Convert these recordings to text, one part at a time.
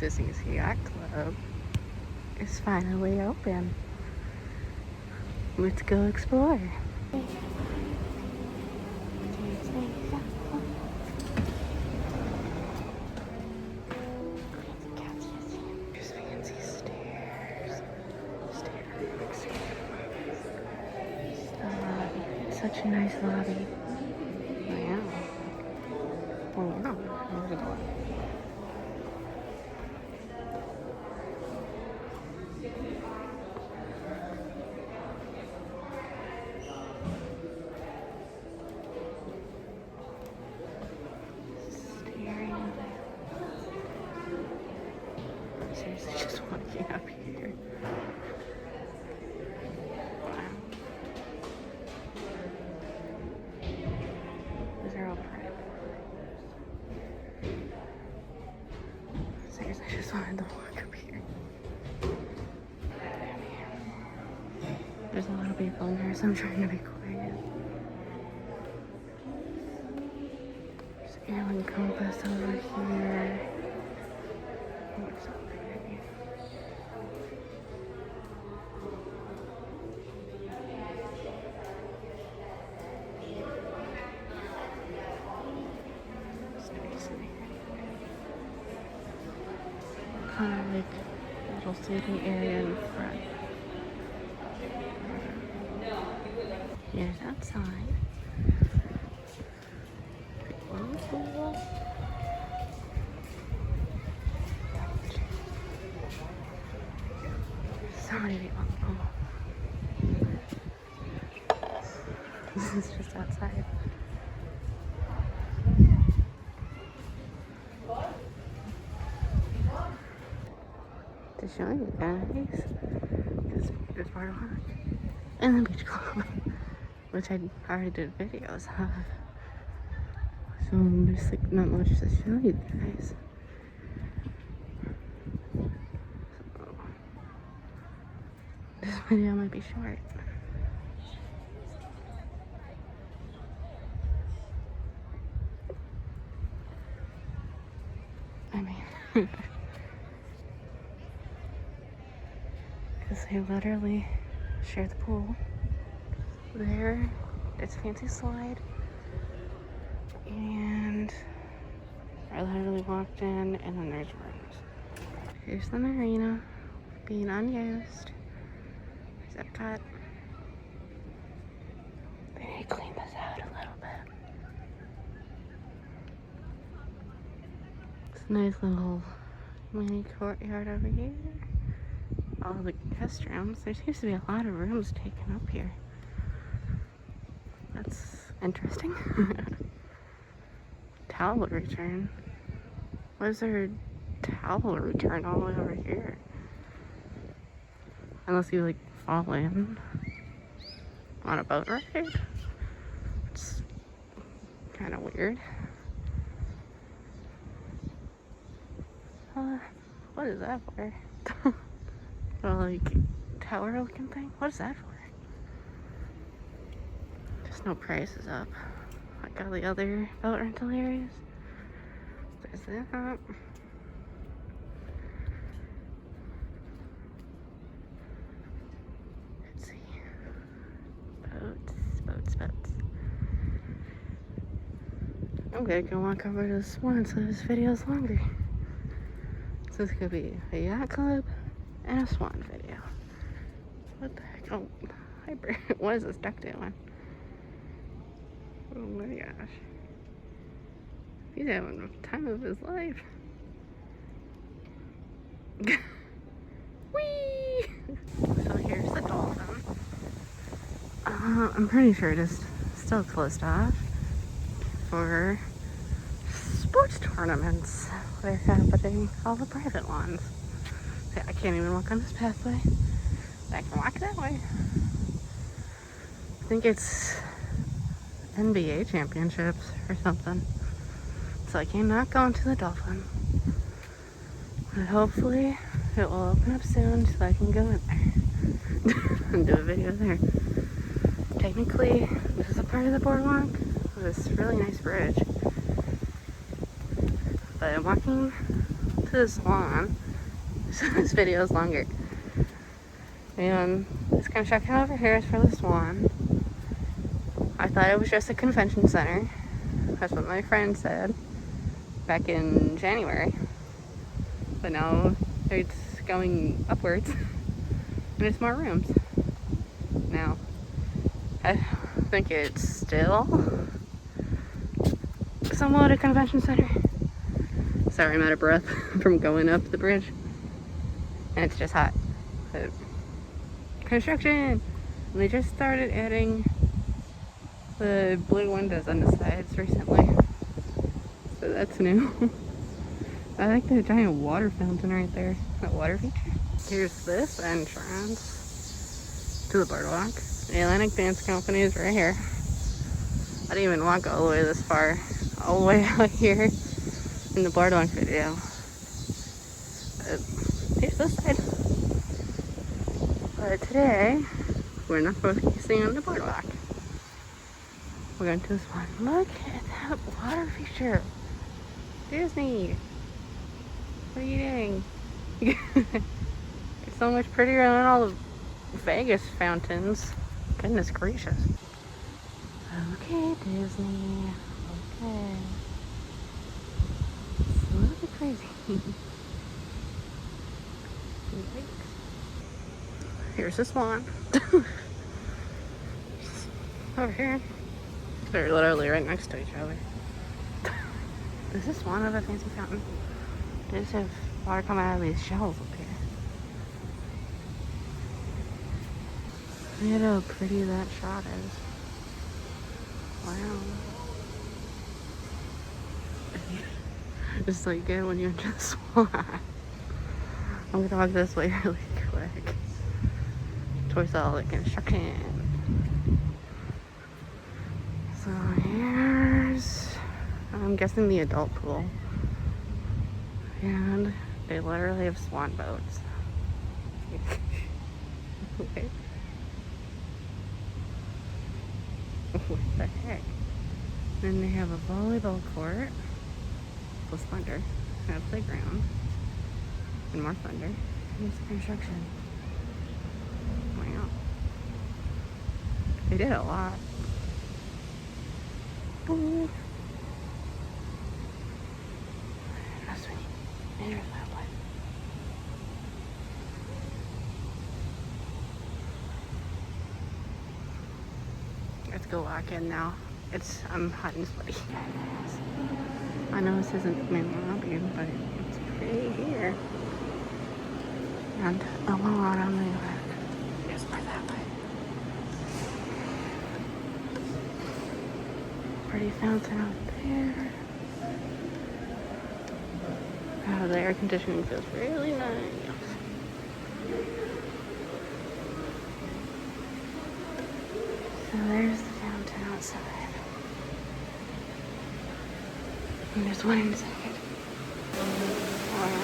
Disney's Yacht Club is finally open. Let's go explore. There's fancy stairs. It's such a nice lobby. Wow. Oh wow. There's a door. Seriously, just walking up here. Wow. These are all private. Seriously, I just wanted to walk up here. There's a lot of people in here, so I'm trying to be quiet. There's Airline Compass over here. What's over here? It's nice in here. Kind of like a little seating area in front. Here's outside. Pool. So many people. This is just outside. To show you guys this part of Hammock and the beach club, which I already did videos of. So there's like not much to show you guys. So this video might be short. I mean, because they literally share the pool. There, it's a fancy slide. And I literally walked in, and then there's rooms. Here's the marina, being unused. There's Epcot. They need to clean this out a little bit. It's a nice little mini courtyard over here. All the guest rooms. There seems to be a lot of rooms taken up here. That's interesting. Towel return. Why is there a towel return all the way over here? Unless you like fall in on a boat ride. It's kind of weird. What is that for? Oh, like tower looking thing? What is that for? There's no prices up. Like all the other boat rental areas. There's that. Let's see. Boats. I'm gonna go walk over to the Swan so this video's longer. So this could be a yacht club and a Swan video. What the heck? Oh, hi Bert. What is this duck doing? Oh my gosh. He's having the time of his life. Whee! So here's the dolphin. I'm pretty sure it is still closed off for sports tournaments. They're happening, all the private ones. Yeah, I can't even walk on this pathway. I can walk that way. I think it's NBA championships or something. So I cannot go into the dolphin. But hopefully it will open up soon so I can go in there and do a video there. Technically, this is a part of the boardwalk with this really nice bridge. But walking to the Swan. So this video is longer. And this construction over here is for the Swan. I thought it was just a convention center. That's what my friend said back in January. But now it's going upwards. And it's more rooms. Now, I think it's still somewhat a convention center. Sorry, I'm out of breath from going up the bridge. And it's just hot. But construction! And they just started adding the blue windows on the sides recently. So that's new. I like the giant water fountain right there. That water feature. Here's this entrance to the boardwalk. The Atlantic Dance Company is right here. I didn't even walk all the way this far. All the way out here in the boardwalk video. Here's this side. But today, we're not focusing on the boardwalk. We're going to this one. Look at that water feature. Disney. What are you doing? It's so much prettier than all the Vegas fountains. Goodness gracious. Okay, Disney. Okay. It's a little bit crazy. Here's the Swan. Over here. They're literally right next to each other. Is this Swan of a fancy fountain? They just have water coming out of these shells up here. Look at how pretty that shot is. Wow. Just like good when you're in the Swan. I'm gonna walk this way really quick. Towards all the construction. So here's, I'm guessing, the adult pool. And they literally have swan boats. Okay. What the heck? Then they have a volleyball court. Plus thunder. And a playground. And more thunder. And it's construction. Wow. They did a lot. Ooh. That's sweet. There's that one. Let's go walk in now. I'm hot and sweaty. I know this isn't the main lobby, but it's pretty here. And a lot on the left. Just by that way. Pretty fountain out there. Oh, the air conditioning feels really nice. So there's the fountain outside. And there's one inside. Wow.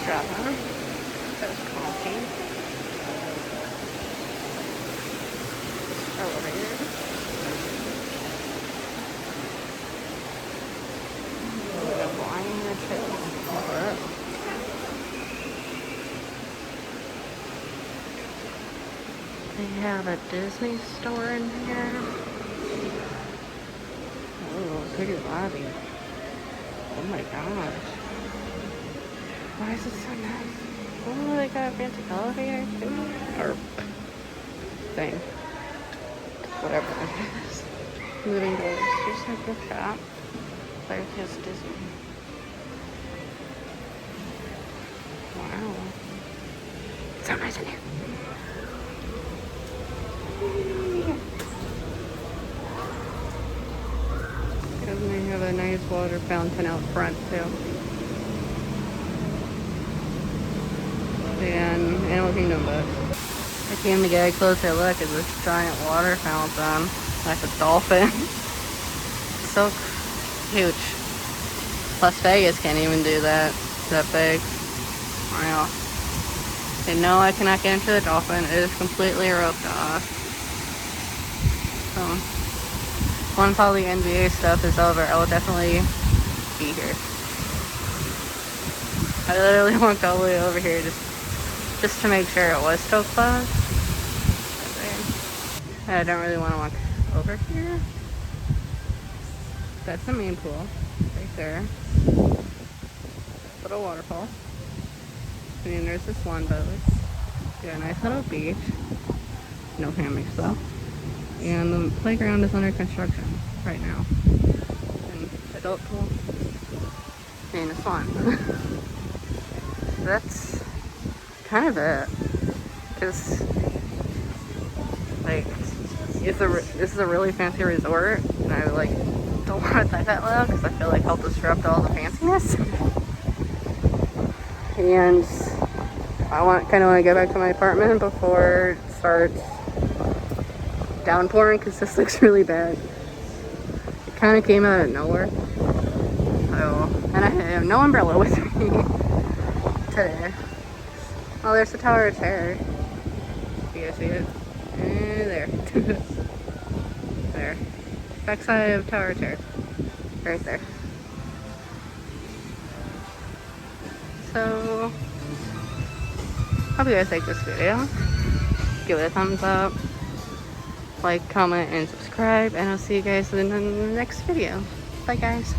Java. There's coffee. Elevator. They have a Disney store in here. Oh, pretty lobby. Oh my gosh. Why is it so nice? Oh, they got a fancy elevator too? Or thing. Whatever it is. Moving doors. Here's a gift shop. There is Disney. Wow. So nice in here. And they have a nice water fountain out front too. And Animal Kingdom books. I came to get a closer look at this giant water fountain. Like a dolphin. It's so huge. Las Vegas can't even do that. It's that big. Wow. And no, I cannot get into the dolphin. It is completely roped off. So, once all the NBA stuff is over, I will definitely be here. I literally walked all the way over here just to make sure it was still closed. I don't really want to walk over here. That's the main pool right there. Little waterfall. And then there's the Swan boats. Got a nice little beach. No hammocks though. And the playground is under construction right now. And adult pool. And a Swan. So that's kind of it. Because, like, this is a really fancy resort. And I like don't want to touch that low because I feel like I'll disrupt all the fanciness. And I kind of want to go back to my apartment before it starts downpouring because this looks really bad. It kind of came out of nowhere. So, and I have no umbrella with me today. Oh, there's the Tower of Terror. You guys see it? There. There. Backside of Tower of Terror. Right there. So, hope you guys like this video. Give it a thumbs up. Like, comment, and subscribe. And I'll see you guys in the next video. Bye, guys.